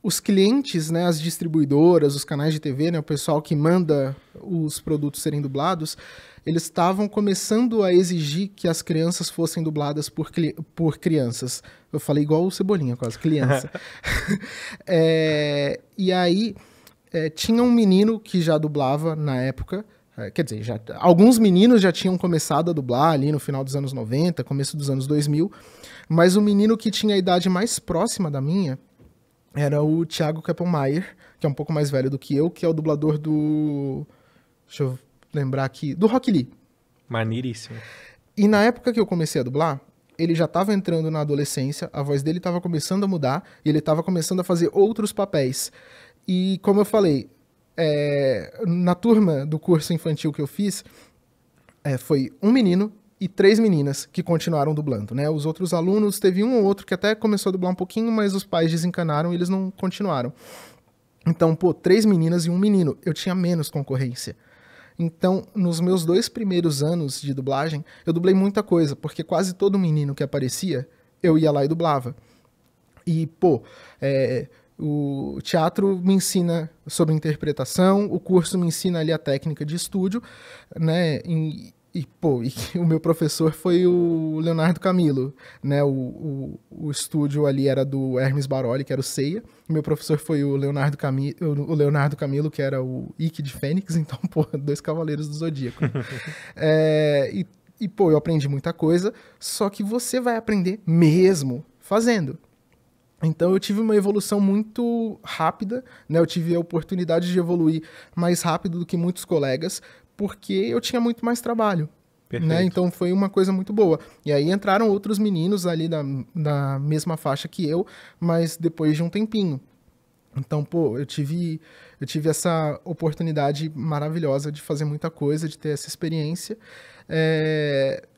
os clientes, né, as distribuidoras, os canais de TV, né, o pessoal que manda os produtos serem dublados, eles estavam começando a exigir que as crianças fossem dubladas por crianças. Eu falei igual o Cebolinha, quase, criança. E aí, tinha um menino que já dublava na época, quer dizer, alguns meninos já tinham começado a dublar ali no final dos anos 90, começo dos anos 2000, mas o menino que tinha a idade mais próxima da minha era o Thiago Keppelmeier, que é um pouco mais velho do que eu, que é o dublador do... Deixa eu lembrar aqui, do Rock Lee. Maneiríssimo. E na época que eu comecei a dublar, ele já estava entrando na adolescência, a voz dele estava começando a mudar, e ele estava começando a fazer outros papéis. E como eu falei, na turma do curso infantil que eu fiz, foi um menino e 3 meninas que continuaram dublando, né? Os outros alunos, teve um ou outro que até começou a dublar um pouquinho, mas os pais desencanaram e eles não continuaram. Então, 3 meninas e um menino, eu tinha menos concorrência. Então, nos meus 2 primeiros anos de dublagem, eu dublei muita coisa, porque quase todo menino que aparecia, eu ia lá e dublava. E, o teatro me ensina sobre interpretação, o curso me ensina ali a técnica de estúdio, né? E o meu professor foi o Leonardo Camilo, né? O estúdio ali era do Hermes Baroli, que era o Ceia. O meu professor foi o Leonardo Camilo, que era o Ike de Fênix. Então, 2 cavaleiros do Zodíaco. Eu aprendi muita coisa, só que você vai aprender mesmo fazendo. Então eu tive uma evolução muito rápida, né? Eu tive a oportunidade de evoluir mais rápido do que muitos colegas, porque eu tinha muito mais trabalho, né? Então foi uma coisa muito boa. E aí entraram outros meninos ali da mesma faixa que eu, mas depois de um tempinho. Então, eu tive essa oportunidade maravilhosa de fazer muita coisa, de ter essa experiência,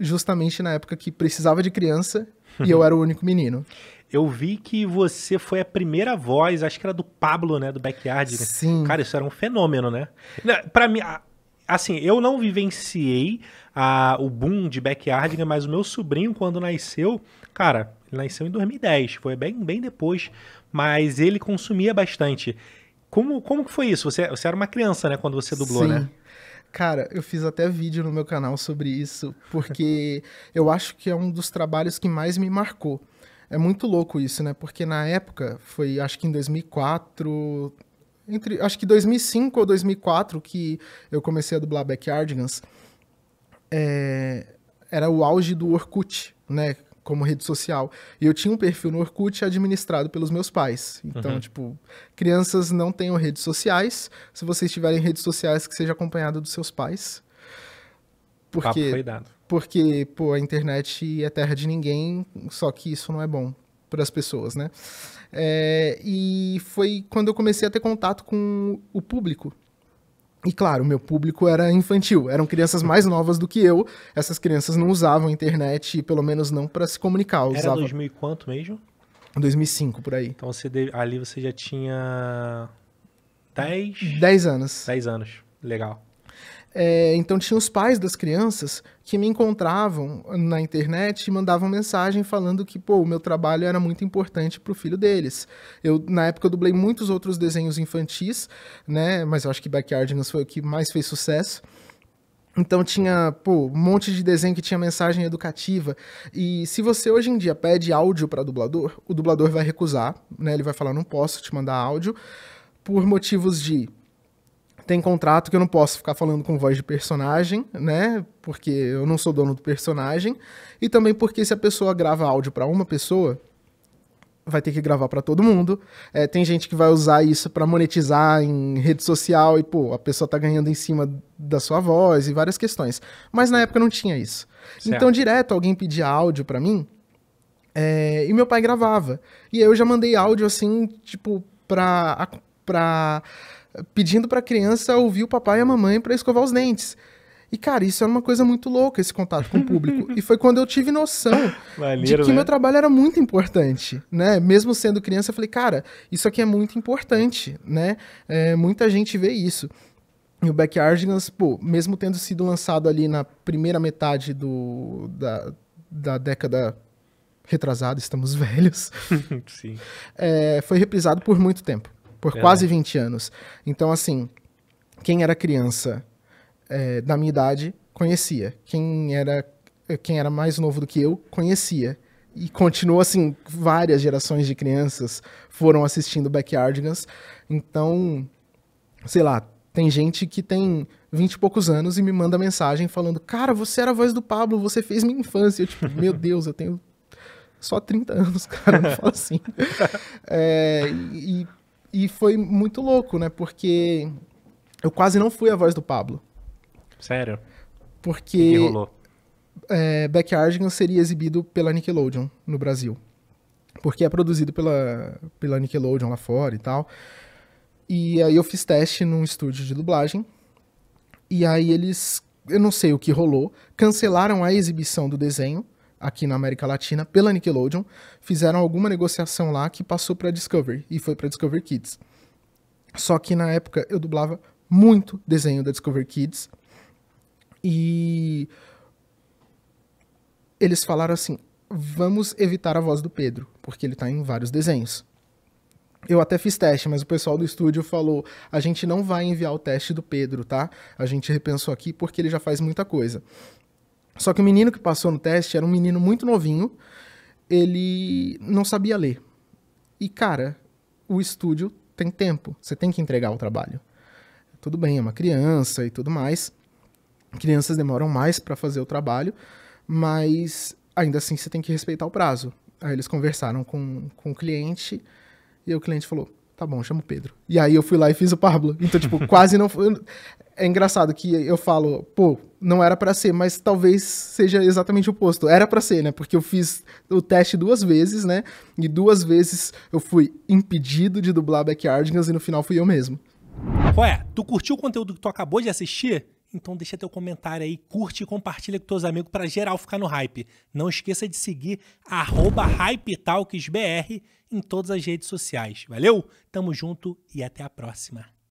justamente na época que precisava de criança e eu era o único menino. Eu vi que você foi a primeira voz, acho que era do Pablo, né, do Backyard. Sim. Cara, isso era um fenômeno, né? Pra mim, assim, eu não vivenciei o boom de Backyard, mas o meu sobrinho, quando nasceu, cara, ele nasceu em 2010, foi bem depois, mas ele consumia bastante. Como que foi isso? Você era uma criança, né, quando você dublou, Sim. né? Cara, eu fiz até vídeo no meu canal sobre isso, porque eu acho que é um dos trabalhos que mais me marcou. É muito louco isso, né? Porque na época, foi acho que em 2004, acho que 2005 ou 2004 que eu comecei a dublar Backyardigans, era o auge do Orkut, né? Como rede social. E eu tinha um perfil no Orkut administrado pelos meus pais. Então, crianças não tenham redes sociais. Se vocês tiverem redes sociais, que seja acompanhado dos seus pais. O papo foi dado. Porque, a internet é terra de ninguém, só que isso não é bom para as pessoas, né? E foi quando eu comecei a ter contato com o público. E claro, o meu público era infantil, eram crianças mais novas do que eu. Essas crianças não usavam a internet, pelo menos não para se comunicar. Era 2000 e quanto mesmo? 2005, por aí. Então ali você já tinha 10 anos. 10 anos, legal. Então tinha os pais das crianças que me encontravam na internet e mandavam mensagem falando que, o meu trabalho era muito importante pro filho deles. Na época, eu dublei muitos outros desenhos infantis, né? Mas eu acho que Backyardigans foi o que mais fez sucesso. Então tinha, um monte de desenho que tinha mensagem educativa. E se você hoje em dia pede áudio para dublador, o dublador vai recusar, né? Ele vai falar, não posso te mandar áudio, por motivos de... Tem contrato que eu não posso ficar falando com voz de personagem, né? Porque eu não sou dono do personagem. E também porque se a pessoa grava áudio para uma pessoa, vai ter que gravar para todo mundo. Tem gente que vai usar isso para monetizar em rede social e, a pessoa tá ganhando em cima da sua voz e várias questões. Mas na época não tinha isso. Certo. Então, direto, alguém pedia áudio para mim e meu pai gravava. E eu já mandei áudio, assim, pedindo pra criança ouvir o papai e a mamãe pra escovar os dentes. E, cara, isso era uma coisa muito louca, esse contato com o público. E foi quando eu tive noção de que meu trabalho era muito importante, né? Mesmo sendo criança, eu falei, cara, isso aqui é muito importante, né? Muita gente vê isso. E o Backyardigans, mesmo tendo sido lançado ali na primeira metade da década retrasado, estamos velhos, Sim. foi reprisado por muito tempo, por Verdade. quase 20 anos. Então, assim, quem era criança da minha idade, conhecia. Quem era mais novo do que eu, conhecia. E continuou, assim, várias gerações de crianças foram assistindo Backyardigans. Então, sei lá, tem gente que tem 20 e poucos anos e me manda mensagem falando: cara, você era a voz do Pablo, você fez minha infância. Eu, tipo, meu Deus, eu tenho só 30 anos, cara, não fala assim. E foi muito louco, né? Porque eu quase não fui a voz do Pablo. Sério? O que Porque rolou? Backyardigans seria exibido pela Nickelodeon no Brasil. Porque é produzido pela Nickelodeon lá fora e tal. E aí eu fiz teste num estúdio de dublagem. E aí eles, eu não sei o que rolou, cancelaram a exibição do desenho aqui na América Latina pela Nickelodeon. Fizeram alguma negociação lá que passou pra Discovery. E foi pra Discovery Kids. Só que na época eu dublava muito desenho da Discovery Kids. E eles falaram assim: vamos evitar a voz do Pedro, porque ele tá em vários desenhos. Eu até fiz teste, mas o pessoal do estúdio falou: a gente não vai enviar o teste do Pedro, tá? A gente repensou aqui porque ele já faz muita coisa. Só que o menino que passou no teste era um menino muito novinho, ele não sabia ler. E, cara, o estúdio tem tempo, você tem que entregar o trabalho. Tudo bem, é uma criança e tudo mais. Crianças demoram mais para fazer o trabalho, mas ainda assim você tem que respeitar o prazo. Aí eles conversaram com o cliente e o cliente falou: tá bom, chama o Pedro. E aí eu fui lá e fiz o Pablo. Então, tipo, quase não foi. É engraçado que eu falo, pô, não era pra ser, mas talvez seja exatamente o oposto. Era pra ser, né? Porque eu fiz o teste 2 vezes, né? E 2 vezes eu fui impedido de dublar Backyardigans e no final fui eu mesmo. Ué, tu curtiu o conteúdo que tu acabou de assistir? Então deixa teu comentário aí, curte e compartilha com teus amigos pra geral ficar no hype. Não esqueça de seguir @HypeTalksBR em todas as redes sociais. Valeu? Tamo junto e até a próxima.